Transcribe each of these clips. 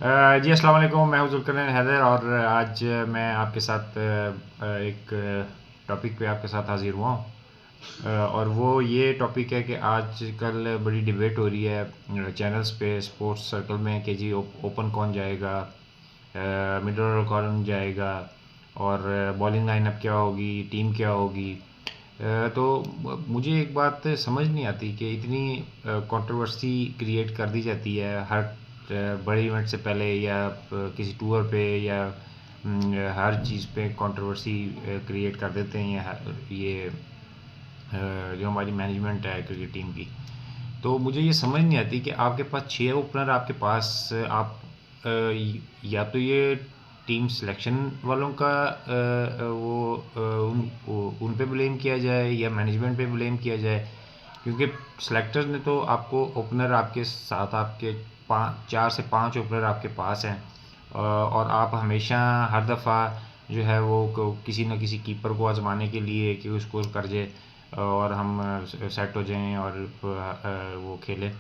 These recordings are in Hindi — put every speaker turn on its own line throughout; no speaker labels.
जी अस्सलाम वालेकुम। मैं हूं जुल्करनैन हैदर और आज मैं आपके साथ एक टॉपिक पे आपके साथ हाजिर हुआ हूं। और वो ये टॉपिक है कि आजकल बड़ी डिबेट हो रही है चैनल्स पे स्पोर्ट्स सर्कल में कि जी ओपन कौन जाएगा, मिडल ऑर्डर कौन जाएगा और बॉलिंग लाइनअप क्या होगी, टीम क्या होगी। तो मुझे एक बात समझ नहीं आती कि इतनी कंट्रोवर्सी क्रिएट कर दी जाती है हर बड़े इवेंट से पहले या किसी टूर पे या हर चीज़ पे कंट्रोवर्सी क्रिएट कर देते हैं ये जो हमारी मैनेजमेंट है क्रिकेट टीम की। तो मुझे ये समझ नहीं आती कि आपके पास 6 ओपनर आपके पास आप या तो ये टीम सिलेक्शन वालों का उन पे ब्लेम किया जाए या मैनेजमेंट पे ब्लेम किया जाए, क्योंकि सिलेक्टर्स ने तो आपको ओपनर आपके साथ आपके 4 से 5 ओपनर आपके पास हैं। और आप हमेशा हर दफ़ा जो है वो किसी न किसी कीपर को आजमाने के लिए कि उसको कर जाए और हम सेट हो जाएं और वो खेलें।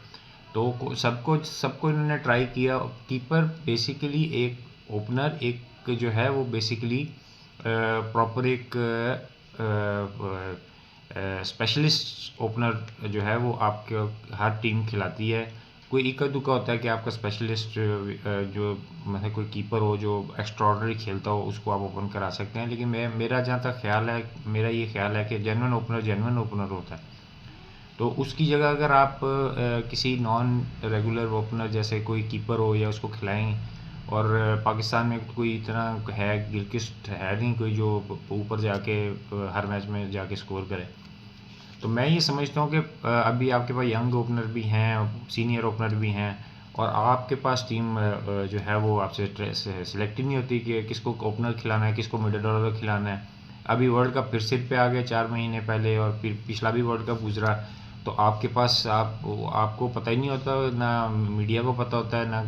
तो सबको सबको इन्होंने ट्राई किया। कीपर बेसिकली एक ओपनर एक जो है वो बेसिकली प्रॉपर एक स्पेशलिस्ट ओपनर जो है वो आपके हर टीम खिलाती है। कोई इक्का दुक्का होता है कि आपका स्पेशलिस्ट जो मतलब कोई कीपर हो जो एक्स्ट्राऑर्डिनरी खेलता हो उसको आप ओपन करा सकते हैं, लेकिन मेरा जहाँ तक ख्याल है, मेरा ये ख्याल है कि जेन्युइन ओपनर होता है। तो उसकी जगह अगर आप किसी नॉन रेगुलर ओपनर जैसे कोई कीपर हो या उसको खिलाएं। और पाकिस्तान में कोई इतना है गिलक्रिस्ट है नहीं कोई जो ऊपर जाके हर मैच में जाके स्कोर करे। तो मैं ये समझता हूँ कि अभी आपके पास यंग ओपनर भी हैं, सीनियर ओपनर भी हैं, और आपके पास टीम जो है वो आपसे सेलेक्ट ही नहीं होती कि किसको ओपनर खिलाना है, किसको मिडल ऑर्डर खिलाना है। अभी वर्ल्ड कप फिर सिर पे आ गया 4 महीने पहले, और फिर पिछला भी वर्ल्ड कप गुजरा। तो आपके पास आपको पता ही नहीं होता, ना मीडिया को पता होता है, ना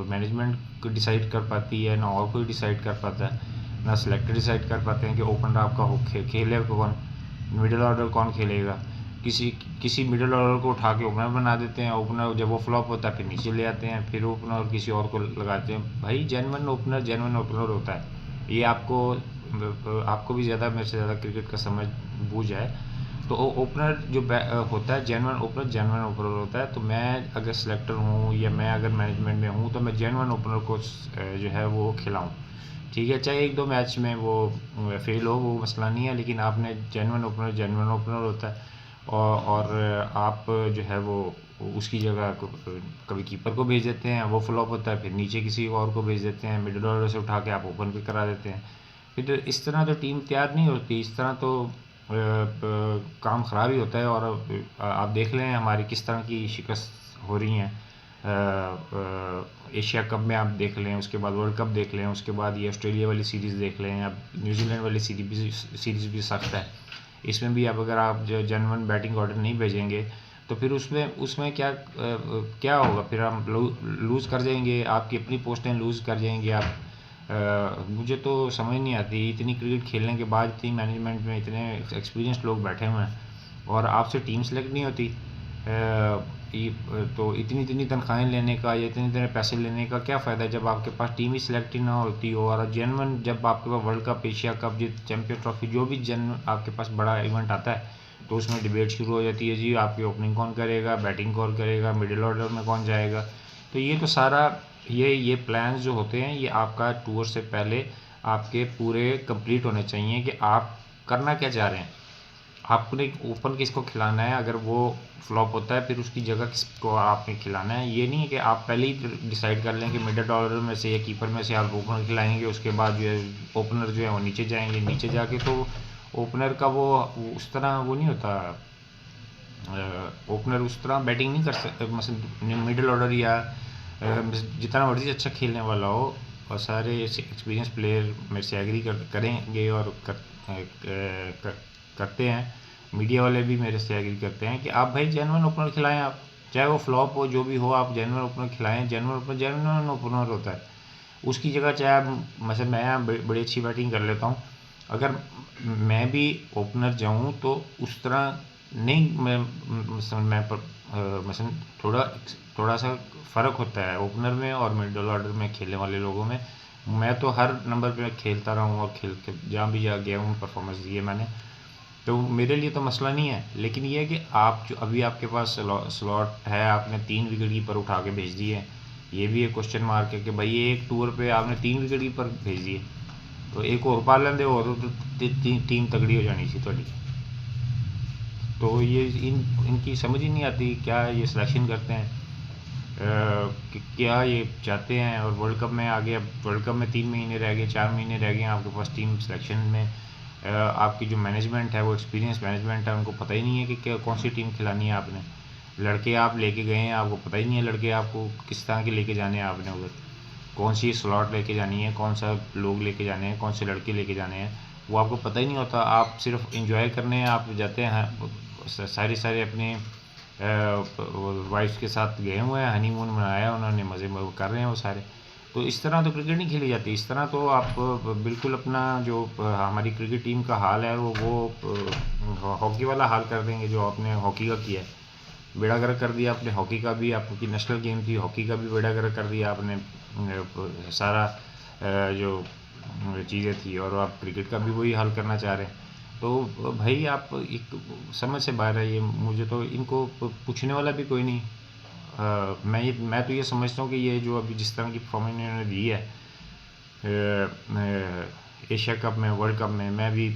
मैनेजमेंट डिसाइड कर पाती है, ना और कोई डिसाइड कर पाता है, ना सिलेक्टर डिसाइड कर पाते हैं कि ओपनर आपका खेलेगा कौन, मिडिल ऑर्डर कौन खेलेगा। किसी किसी मिडिल ऑर्डर को उठा के ओपनर बना देते हैं। ओपनर जब वो फ्लॉप होता है फिर नीचे ले आते हैं, फिर ओपनर किसी और को लगाते हैं। भाई जेन्युइन ओपनर होता है। ये आपको भी ज़्यादा मेरे से ज़्यादा क्रिकेट का समझ बूझ है। तो ओपनर जो होता है जेन्युइन ओपनर होता है। तो मैं अगर सिलेक्टर हूँ या मैं अगर मैनेजमेंट में हूँ तो मैं जेन्युइन ओपनर को जो है वो खिलाऊँ। ठीक है, चाहे एक दो मैच में वो फेल हो, वो मसला नहीं है, लेकिन आपने जेन्युइन ओपनर होता है। और आप जो है वो उसकी जगह कभी कीपर को भेज देते हैं, वो फ्लॉप होता है, फिर नीचे किसी और को भेज देते हैं, मिडिल ऑर्डर से उठा के आप ओपन पे करा देते हैं। फिर तो इस तरह तो टीम तैयार नहीं होती, इस तरह तो काम ख़राब ही होता है। और आप देख लें हमारी किस तरह की शिकस्त हो रही हैं। एशिया कप में आप देख लें, उसके बाद वर्ल्ड कप देख लें, उसके बाद ये ऑस्ट्रेलिया वाली सीरीज़ देख लें, अब न्यूजीलैंड वाली सीरीज़ भी सख्त है। इसमें भी अब अगर आप जो जेन्युइन बैटिंग ऑर्डर नहीं भेजेंगे तो फिर उसमें उसमें क्या होगा, फिर हम लूज़ कर जाएंगे, आपकी अपनी पोस्टें लूज़ कर जाएंगे आप। मुझे तो समझ नहीं आती, इतनी क्रिकेट खेलने के बाद इतनी मैनेजमेंट में इतने एक्सपीरियंस लोग बैठे हुए हैं और आपसे टीम सेलेक्ट नहीं होती। तो इतनी इतनी तनख्वाहें लेने का या इतने इतने पैसे लेने का क्या फ़ायदा जब आपके पास टीम ही सिलेक्ट ही ना होती हो। और जेनवन जब आपके पास वर्ल्ड कप, एशिया कप, जो चैम्पियन ट्रॉफी, जो भी जन आपके पास बड़ा इवेंट आता है तो उसमें डिबेट शुरू हो जाती है, जी आपकी ओपनिंग कौन करेगा, बैटिंग कौन करेगा, मिडिल ऑर्डर में कौन जाएगा। तो ये तो सारा ये प्लान्स जो होते हैं ये आपका टूर से पहले आपके पूरे कंप्लीट होने चाहिए कि आप करना क्या चाह रहे हैं। आपने ओपन किसको खिलाना है, अगर वो फ्लॉप होता है फिर उसकी जगह किसको आपने खिलाना है। ये नहीं है कि आप पहले ही डिसाइड कर लें कि मिडल ऑर्डर में से या कीपर में से आप ओपनर खिलाएंगे, उसके बाद जो है ओपनर जो है वो नीचे जाएंगे, नीचे जाके तो ओपनर का वो उस तरह वो नहीं होता। ओपनर उस तरह बैटिंग नहीं कर सकते, मतलब मिडिल ऑर्डर या जितना मर्जी अच्छा खेलने वाला हो, और सारे एक्सपीरियंस प्लेयर मेरे से एग्री करेंगे और करते हैं। मीडिया वाले भी मेरे से एग्री करते हैं कि आप भाई जेन्युइन ओपनर खिलाएं, आप चाहे वो फ्लॉप हो जो भी हो, आप जेन्युइन ओपनर खिलाएं। जेन्युइन ओपनर होता है। उसकी जगह चाहे आप मतलब मैं बड़ी अच्छी बैटिंग कर लेता हूँ, अगर मैं भी ओपनर जाऊँ तो उस तरह नहीं, मसलन थोड़ा थोड़ा सा फ़र्क होता है ओपनर में और मिडल ऑर्डर में खेलने वाले लोगों में। मैं तो हर नंबर पे खेलता रहा हूँ और खेल के जहाँ भी जा गया हूँ परफॉर्मेंस दी है मैंने, तो मेरे लिए तो मसला नहीं है। लेकिन ये है कि आप जो अभी आपके पास स्लॉट है, आपने 3 विकेट कीपर उठा के भेज दिए, ये भी एक क्वेश्चन मार्क है कि भाई एक टूर पे आपने 3 विकेट कीपर भेज दिए, तो एक और पा लेंदे और तो टीम तगड़ी हो जानी थी थोड़ी। तो ये इनकी समझ ही नहीं आती क्या ये सिलेक्शन करते हैं, कि क्या ये चाहते हैं। और वर्ल्ड कप में आगे, अब वर्ल्ड कप में 3 महीने रह गए, 4 महीने रह गए आपके पास टीम सिलेक्शन में। आपकी जो मैनेजमेंट है वो एक्सपीरियंस मैनेजमेंट है, उनको पता ही नहीं है कि क्या कौन सी टीम खिलानी है आपने। लड़के आप लेके गए हैं, आपको पता ही नहीं है लड़के आपको किस तरह के लेके जाने हैं आपने उधर, कौन सी स्लॉट लेके जानी है, कौन सा लोग लेके जाने हैं, कौन से लड़के लेके जाने हैं, वो आपको पता ही नहीं होता। आप सिर्फ इंजॉय करने आप जाते हैं, सारे सारे अपने वाइफ के साथ गए हुए हैं, हनीमून मनाया उन्होंने, मज़े कर रहे हैं वो सारे। तो इस तरह तो क्रिकेट नहीं खेली जाती। इस तरह तो आप बिल्कुल अपना जो हमारी क्रिकेट टीम का हाल है वो हॉकी वाला हाल कर देंगे जो आपने हॉकी का किया है। बेड़ा गर्क कर दिया आपने हॉकी का भी, आपकी नेशनल गेम थी हॉकी का भी बेड़ा गर्क कर दिया आपने, सारा जो चीज़ें थी, और आप क्रिकेट का भी वही हाल करना चाह रहे हैं। तो भाई आप एक समझ से बाहर है ये, मुझे तो इनको पूछने वाला भी कोई नहीं। मैं तो ये समझता हूँ कि ये जो अभी जिस तरह की परफॉर्मेंस इन्होंने दी है एशिया कप में, वर्ल्ड कप में, मैं भी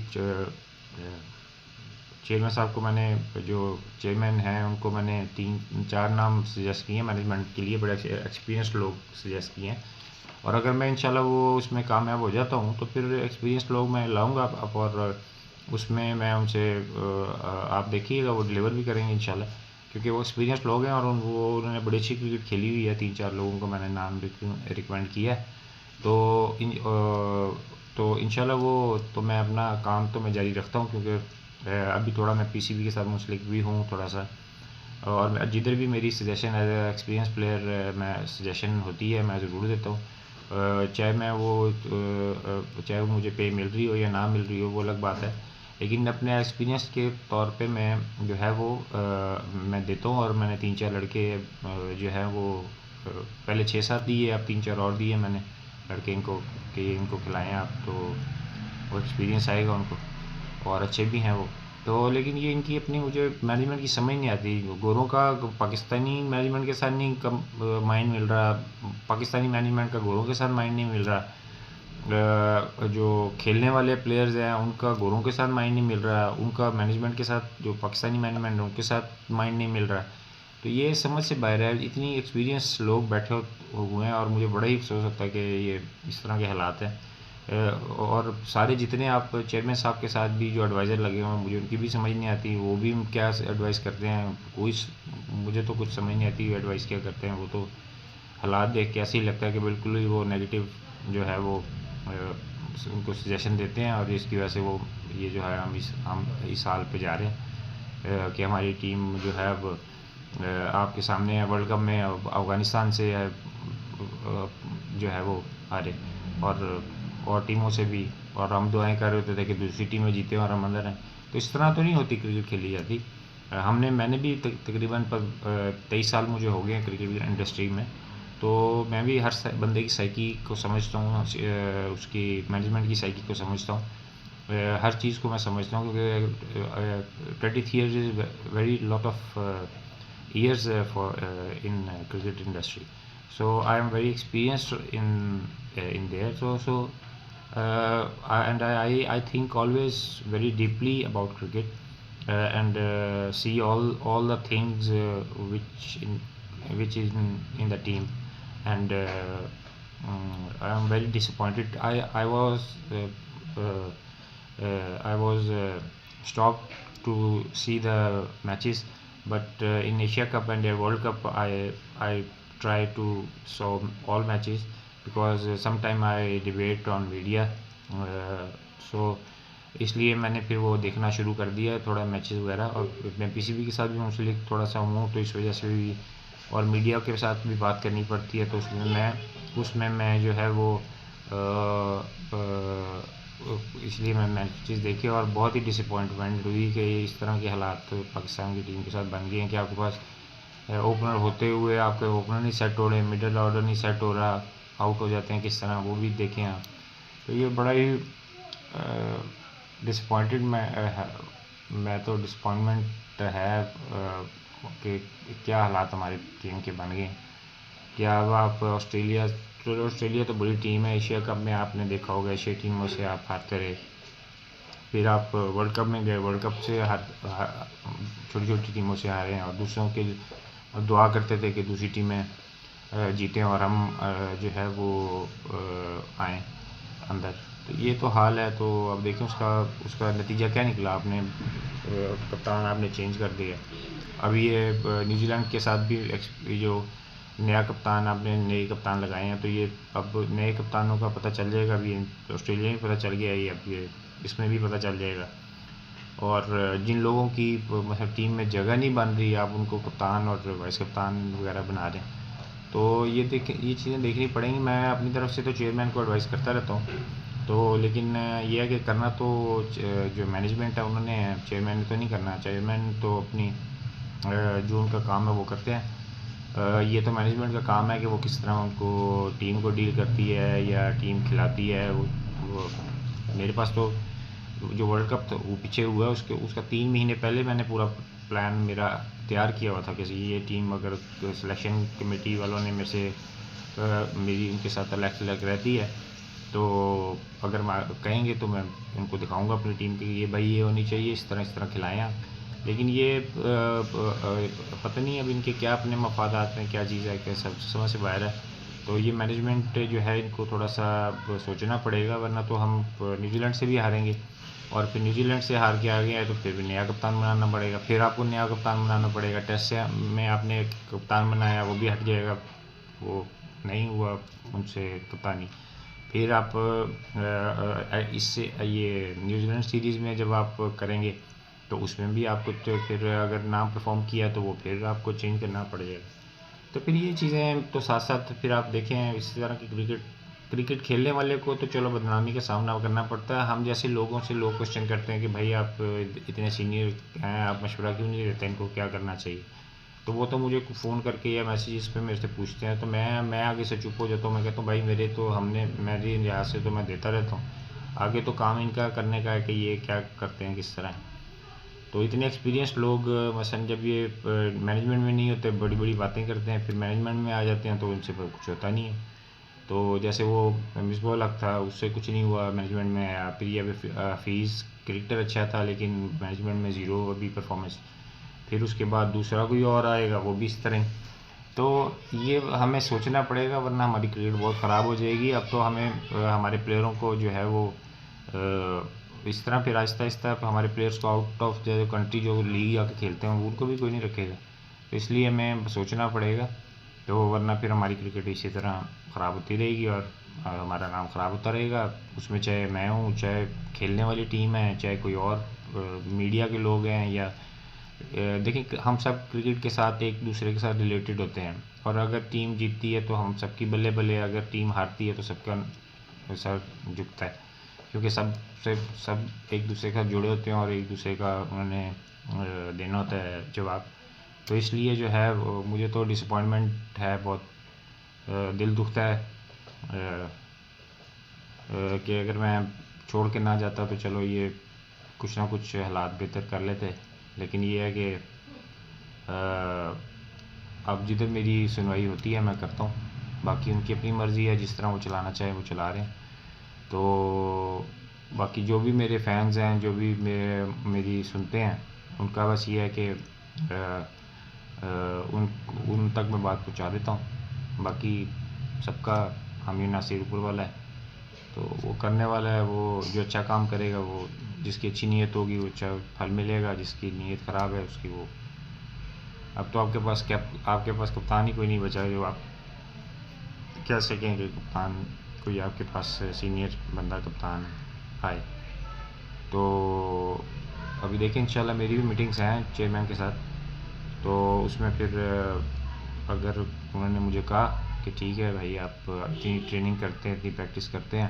चेयरमैन साहब को, मैंने जो चेयरमैन हैं उनको मैंने 3-4 नाम सजेस्ट किए हैं मैनेजमेंट के लिए, बड़े एक्सपीरियंस लोग सजेस्ट किए हैं। और अगर मैं इंशाल्लाह वो उसमें कामयाब हो जाता हूँ तो फिर एक्सपीरियंस लोग मैं लाऊंगा अब, और उसमें मैं उनसे आप देखिएगा वो डिलीवर भी करेंगे इंशाल्लाह, क्योंकि वो एक्सपीरियंस लोग हैं और उन्होंने बड़ी अच्छी क्रिकेट खेली हुई है। 3-4 लोगों को मैंने नाम रिकमेंड किया है। तो तो इंशाल्लाह वो, तो मैं अपना काम तो मैं जारी रखता हूँ, क्योंकि अभी थोड़ा मैं पीसीबी के साथ मुंसलिक भी हूँ थोड़ा सा, और जिधर भी मेरी सजेशन एज एक्सपीरियंस प्लेयर मैं सजेशन होती है मैं ज़रूर देता हूँ। चाहे मैं वो चाहे वो मुझे पे मिल रही हो या ना मिल रही हो वो अलग बात है, लेकिन अपने एक्सपीरियंस के तौर पे मैं जो है वो मैं देता हूँ। और मैंने 3-4 लड़के जो है वो पहले 6-7 दिए, अब 3-4 और दिए मैंने लड़के इनको, कि इनको खिलाएं आप, तो वो एक्सपीरियंस आएगा उनको, और अच्छे भी हैं वो। तो लेकिन ये इनकी अपनी मुझे मैनेजमेंट की समझ नहीं आती। गोरों का पाकिस्तानी मैनेजमेंट के साथ नहीं कम माइंड मिल रहा, पाकिस्तानी मैनेजमेंट का गोरों के साथ माइंड नहीं मिल रहा, जो खेलने वाले प्लेयर्स हैं उनका गोरों के साथ माइंड नहीं मिल रहा, उनका मैनेजमेंट के साथ जो पाकिस्तानी मैनेजमेंट है उनके साथ माइंड नहीं मिल रहा। तो ये समझ से बाहर है, इतनी एक्सपीरियंस लोग बैठे हुए हैं, और मुझे बड़ा ही अफसोस होता है कि ये इस तरह के हालात हैं। और सारे जितने आप चेयरमैन साहब के साथ भी जो एडवाइज़र लगे हुए हैं, मुझे उनकी भी समझ नहीं आती वो भी क्या एडवाइस करते हैं, मुझे तो कुछ समझ नहीं आती एडवाइस क्या करते हैं। वो तो हालात देख के ऐसे ही लगता है कि बिल्कुल ही वो नेगेटिव जो है वो उनको सजेशन देते हैं, और इसकी वजह से वो ये जो है हम इस हाल पे जा रहे हैं कि हमारी टीम जो है अब आपके सामने है वर्ल्ड कप में, अफ़गानिस्तान से है जो है वो हारे, और टीमों से भी, और हम दुआएं कर रहे होते थे कि दूसरी टीमें जीते और हम अंदर हैं। तो इस तरह तो नहीं होती क्रिकेट खेली जाती। मैंने भी तकरीबन 23 साल मुझे हो गए हैं क्रिकेट इंडस्ट्री में, तो मैं भी हर बंदे की साइकी को समझता हूँ, उसकी मैनेजमेंट की साइकी को समझता हूँ, हर चीज़ को मैं समझता हूँ, क्योंकि 20 years is very lot of years in cricket industry. So I am very experienced in there. And I think always very deeply about cricket, and see all the things which is in the team. And I am very disappointed. I was stopped to see the matches, but in Asia Cup and World Cup I try to saw all matches, because sometime I debate on media, so इसलिए मैंने फिर वो देखना शुरू कर दिया थोड़ा मैचेस वगैरह। और मैं पीसीबी के साथ भी मुंसलिक थोड़ा सा हूँ, तो इस वजह से भी, और मीडिया के साथ भी बात करनी पड़ती है, तो उसमें मैं जो है वो इसलिए मैंने चीज़ देखी और बहुत ही डिसअपॉइंटमेंट हुई कि इस तरह के हालात पाकिस्तान की टीम के साथ बन गए हैं कि आपके पास ओपनर होते हुए आपके ओपनर नहीं सेट हो रहे, मिडल ऑर्डर नहीं सेट हो रहा, आउट हो जाते हैं किस तरह, वो भी देखें आप। तो ये बड़ा ही डिसअपॉइंटेड मैं तो डिसअपॉइंटमेंट है कि क्या हालात हमारी टीम के बन गए। क्या अब आप ऑस्ट्रेलिया, चलो ऑस्ट्रेलिया तो बड़ी टीम है, एशिया कप में आपने देखा होगा एशिया टीमों से आप हारते रहे, फिर आप वर्ल्ड कप में गए, वर्ल्ड कप से छोटी छोटी टीमों से हारे हैं और दूसरों के दुआ करते थे कि दूसरी टीमें जीतें और हम जो है वो आएँ अंदर। तो ये तो हाल है। तो अब देखें उसका उसका नतीजा क्या निकला। आपने कप्तान आपने चेंज कर दिया। अब ये न्यूजीलैंड के साथ भी ये जो नया कप्तान आपने नए कप्तान लगाए हैं, तो ये अब नए कप्तानों का पता चल जाएगा। अभी ऑस्ट्रेलिया में पता चल गया है, ये अब ये इसमें भी पता चल जाएगा। और जिन लोगों की मतलब टीम में जगह नहीं बन रही, आप उनको कप्तान और वाइस कप्तान वगैरह बना दें, तो ये चीज़ें देखनी पड़ेंगी। मैं अपनी तरफ से तो चेयरमैन को एडवाइस करता रहता हूँ, तो लेकिन ये है कि करना तो जो मैनेजमेंट है उन्होंने, चेयरमैन ने तो नहीं करना। चेयरमैन तो अपनी जो उनका काम है वो करते हैं। ये तो मैनेजमेंट का काम है कि वो किस तरह उनको टीम को डील करती है या टीम खिलाती है। वो मेरे पास तो जो वर्ल्ड कप था वो पीछे हुआ, उसका 3 महीने पहले मैंने पूरा प्लान मेरा तैयार किया हुआ था कि ये टीम अगर सिलेक्शन कमेटी वालों ने मेरे से मेरी उनके साथ अलग रहती है, तो अगर कहेंगे तो मैं उनको दिखाऊंगा अपनी टीम की ये भाई ये होनी चाहिए, इस तरह खिलाएं आप। लेकिन ये पता नहीं अब इनके क्या अपने मफादात हैं, क्या चीज़ है, क्या सब समझ से बाहर है। तो ये मैनेजमेंट जो है इनको थोड़ा सा सोचना पड़ेगा, वरना तो हम न्यूजीलैंड से भी हारेंगे और फिर न्यूजीलैंड से हार के आ गया है तो फिर नया कप्तान बनाना पड़ेगा, फिर आपको नया कप्तान बनाना पड़ेगा। टेस्ट से में आपने कप्तान बनाया वो भी हट जाएगा, वो नहीं हुआ उनसे कप्तानी। फिर आप इससे ये न्यूजीलैंड सीरीज़ में जब आप करेंगे तो उसमें भी आपको तो फिर अगर ना परफॉर्म किया तो वो फिर आपको चेंज करना पड़ेगा। तो फिर ये चीज़ें तो साथ साथ फिर आप देखें इस तरह की क्रिकेट खेलने वाले को तो चलो बदनामी का सामना करना पड़ता है। हम जैसे लोगों से लोग क्वेश्चन करते हैं कि भाई आप इतने सीनियर हैं, आप मशवरा क्यों नहीं देते इनको क्या करना चाहिए। तो वो तो मुझे फ़ोन करके या मैसेजेस पे मेरे से पूछते हैं, तो मैं आगे से चुप हो जाता हूँ। मैं कहता हूँ भाई मेरे तो मेरी लिहाज से तो मैं देता रहता हूँ, आगे तो काम इनका करने का है कि ये क्या करते हैं किस तरह है। तो इतने एक्सपीरियंस लोग मसलन जब ये मैनेजमेंट में नहीं होते बड़ी बड़ी बातें करते हैं, फिर मैनेजमेंट में आ जाते हैं तो उनसे कुछ होता नहीं है। तो जैसे वो मिसबाह हक था, उससे कुछ नहीं हुआ, मैनेजमेंट में आया। फिर ये हफीज़ क्रिकेटर अच्छा था लेकिन मैनेजमेंट में ज़ीरो अभी परफॉर्मेंस। फिर उसके बाद दूसरा कोई और आएगा वो भी इस तरह। तो ये हमें सोचना पड़ेगा वरना हमारी क्रिकेट बहुत ख़राब हो जाएगी। अब तो हमें हमारे प्लेयरों को जो है वो इस तरह फिर आहिस्ता आहिस्ता हमारे प्लेयर्स को आउट ऑफ द कंट्री जो लीग आके खेलते हैं उनको भी कोई नहीं रखेगा। तो इसलिए हमें सोचना पड़ेगा, तो वरना फिर हमारी क्रिकेट इसी तरह ख़राब होती रहेगी और हमारा नाम ख़राब होता रहेगा। उसमें चाहे मैं हूँ, चाहे खेलने वाली टीम है, चाहे कोई और मीडिया के लोग हैं या देखिए हम सब क्रिकेट के साथ एक दूसरे के साथ रिलेटेड होते हैं। और अगर टीम जीतती है तो हम सबकी बल्ले बल्ले, अगर टीम हारती है तो सबका सर झुकता है, क्योंकि सब एक दूसरे के साथ जुड़े होते हैं और एक दूसरे का उन्होंने देना होता है जवाब। तो इसलिए जो है मुझे तो डिसअपॉइंटमेंट है बहुत, दिल दुखता है कि अगर मैं छोड़ के ना जाता तो चलो ये कुछ ना कुछ हालात बेहतर कर लेते। लेकिन ये है कि अब जिधर मेरी सुनवाई होती है मैं करता हूँ, बाकी उनकी अपनी मर्ज़ी है, जिस तरह वो चलाना चाहे वो चला रहे हैं। तो बाकी जो भी मेरे फैंस हैं, जो भी मेरी सुनते हैं, उनका बस ये है कि उन तक मैं बात पहुँचा देता हूँ। बाकी सबका हामी नासिर ऊपर वाला है, तो वो करने वाला है। वो जो अच्छा काम करेगा, वो जिसकी अच्छी नीयत होगी वो अच्छा फल मिलेगा, जिसकी नीयत ख़राब है उसकी वो। अब तो आपके पास कप्तान ही कोई नहीं बचा जो आप कह सकें कि कप्तान कोई आपके पास सीनियर बंदा कप्तान आए। तो अभी देखें इंशाल्लाह मेरी भी मीटिंग्स हैं चेयरमैन के साथ, तो उसमें फिर अगर उन्होंने मुझे कहा कि ठीक है भाई आप इतनी ट्रेनिंग करते हैं, इतनी प्रैक्टिस करते हैं,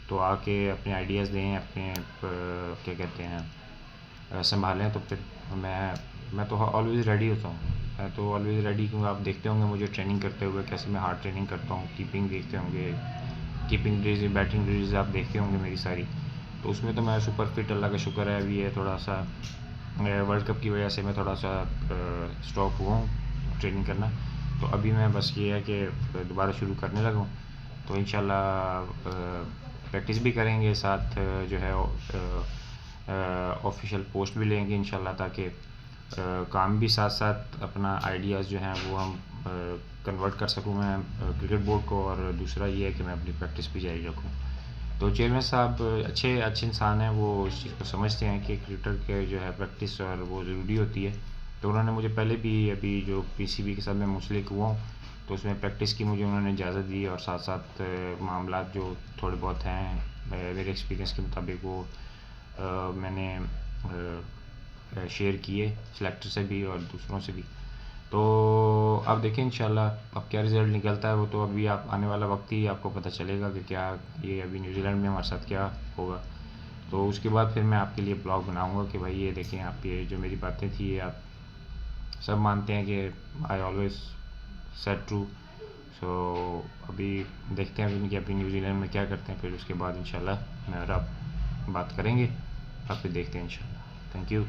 तो आके अपने आइडियाज़ दें, अपने क्या कहते हैं संभालें। तो फिर मैं तो ऑलवेज़ रेडी होता हूँ। मैं तो ऑलवेज़ रेडी, क्योंकि आप देखते होंगे मुझे ट्रेनिंग करते हुए कैसे मैं हार्ड ट्रेनिंग करता हूँ। कीपिंग देखते होंगे, कीपिंग ड्रिल्स, बैटिंग ड्रिल्स आप देखते होंगे मेरी सारी। तो उसमें तो मैं सुपर फिट, अल्लाह का शुक्र है। अभी है थोड़ा सा वर्ल्ड कप की वजह से मैं थोड़ा सा स्टॉप हुआ हूँ ट्रेनिंग करना। तो अभी मैं बस ये है कि दोबारा शुरू करने लगा हूँ। तो इंशाल्लाह प्रैक्टिस भी करेंगे, साथ जो है ऑफिशियल पोस्ट भी लेंगे इंशाल्लाह, ताकि काम भी साथ साथ अपना आइडियाज़ जो हैं वो हम कन्वर्ट कर सकूँ मैं क्रिकेट बोर्ड को। और दूसरा ये है कि मैं अपनी प्रैक्टिस भी जारी रखूँ। तो चेयरमैन साहब अच्छे इंसान हैं, वो इस चीज़ को समझते हैं कि क्रिकेटर के जो है प्रैक्टिस और वो ज़रूरी होती है। तो उन्होंने मुझे पहले भी, अभी जो पीसीबी के साथ मैं मुंसलिक हुआ हूँ, तो उसमें प्रैक्टिस की मुझे उन्होंने इजाज़त दी, और साथ साथ मामला जो थोड़े बहुत हैं मेरे एक्सपीरियंस के मुताबिक वो मैंने शेयर किए सिलेक्टर से भी और दूसरों से भी। तो अब देखें इंशाल्लाह अब क्या रिज़ल्ट निकलता है, वो तो अभी आप आने वाला वक्त ही आपको पता चलेगा कि क्या ये अभी न्यूजीलैंड में हमारे साथ क्या होगा। तो उसके बाद फिर मैं आपके लिए ब्लॉग बनाऊंगा कि भाई ये देखें, आप ये जो मेरी बातें थी ये आप सब मानते हैं कि आई ऑलवेज सेड ट्रू। सो अभी देखते हैं कि अभी न्यूजीलैंड में क्या करते हैं, फिर उसके बाद इंशाल्लाह मैं और आप बात करेंगे। अब फिर देखते हैं इंशाल्लाह। Thank you.